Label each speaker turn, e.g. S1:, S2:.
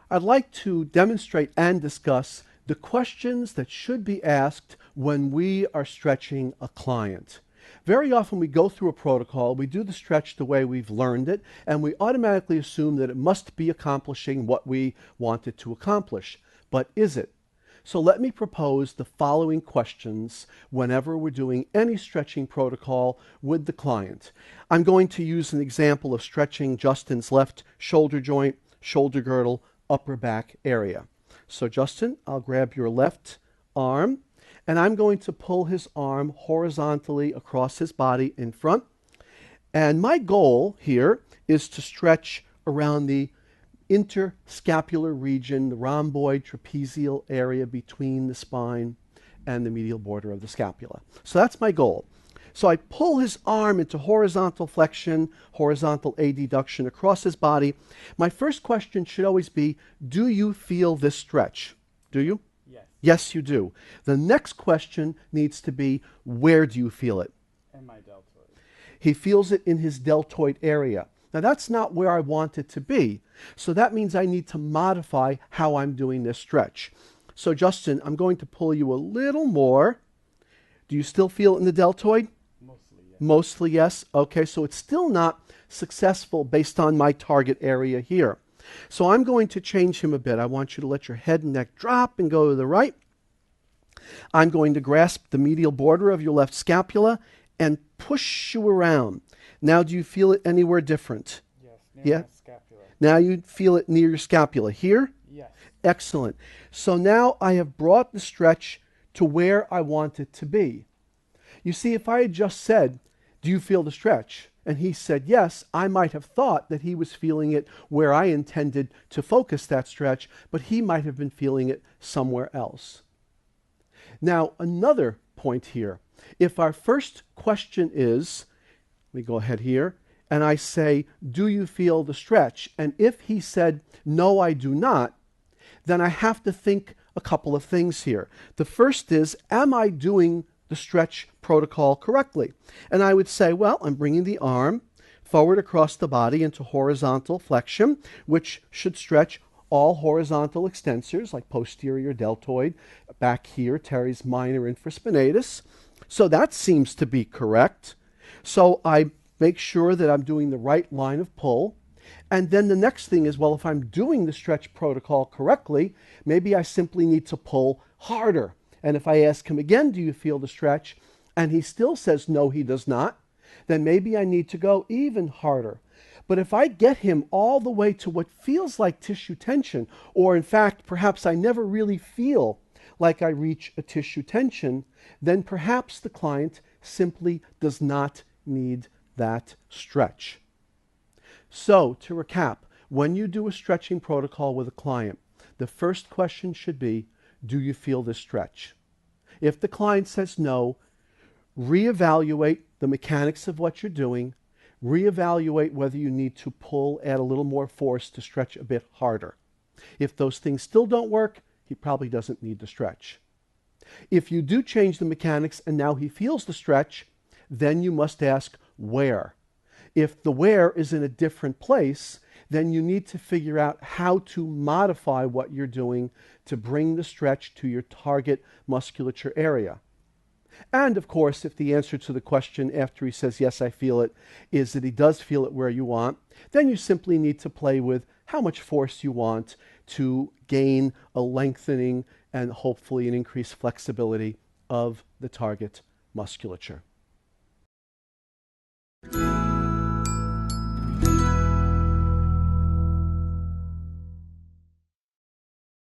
S1: I'd like to demonstrate and discuss the questions that should be asked when we are stretching a client. Very often we go through a protocol, we do the stretch the way we've learned it, and we automatically assume that it must be accomplishing what we want it to accomplish. But is it? So let me propose the following questions whenever we're doing any stretching protocol with the client. I'm going to use an example of stretching Justin's left shoulder joint, shoulder girdle, upper back area. So Justin, I'll grab your left arm, and I'm going to pull his arm horizontally across his body in front. And my goal here is to stretch around the interscapular region, the rhomboid trapezial area between the spine and the medial border of the scapula. So that's my goal. So I pull his arm into horizontal flexion, horizontal adduction across his body. My first question should always be, do you feel this stretch? Do you?
S2: Yes.
S1: Yes, you do. The next question needs to be, where do you feel it?
S2: In my deltoid.
S1: He feels it in his deltoid area. Now that's not where I want it to be. So that means I need to modify how I'm doing this stretch. So Justin, I'm going to pull you a little more. Do you still feel it in the deltoid?
S2: Mostly, yes.
S1: Mostly yes. Okay, so it's still not successful based on my target area here. So I'm going to change him a bit. I want you to let your head and neck drop and go to the right. I'm going to grasp the medial border of your left scapula and push you around. Now, do you feel it anywhere different?
S2: Yes,
S1: Yeah?
S2: my scapula.
S1: Now you feel it near your scapula. Here?
S2: Yes.
S1: Excellent. So now I have brought the stretch to where I want it to be. You see, if I had just said, do you feel the stretch? And he said yes, I might have thought that he was feeling it where I intended to focus that stretch, but he might have been feeling it somewhere else. Now, another point here. If our first question is, let me go ahead here, and I say, do you feel the stretch? And if he said, no, I do not, then I have to think a couple of things here. The first is, am I doing the stretch protocol correctly? And I would say, well, I'm bringing the arm forward across the body into horizontal flexion, which should stretch all horizontal extensors like posterior deltoid, back here, teres minor infraspinatus. So that seems to be correct. So I make sure that I'm doing the right line of pull. And then the next thing is, well, if I'm doing the stretch protocol correctly, maybe I simply need to pull harder. And if I ask him again, do you feel the stretch? And he still says, no, he does not, then maybe I need to go even harder. But if I get him all the way to what feels like tissue tension, or in fact, perhaps I never really feel like I reach a tissue tension, then perhaps the client simply does not need that stretch. So, to recap, when you do a stretching protocol with a client, the first question should be, do you feel this stretch? If the client says no, reevaluate the mechanics of what you're doing, reevaluate whether you need to pull, add a little more force to stretch a bit harder. If those things still don't work, he probably doesn't need the stretch. If you do change the mechanics and now he feels the stretch, then you must ask where. If the where is in a different place, then you need to figure out how to modify what you're doing to bring the stretch to your target musculature area. And of course, if the answer to the question after he says, yes, I feel it, is that he does feel it where you want, then you simply need to play with how much force you want to gain a lengthening and hopefully an increased flexibility of the target musculature.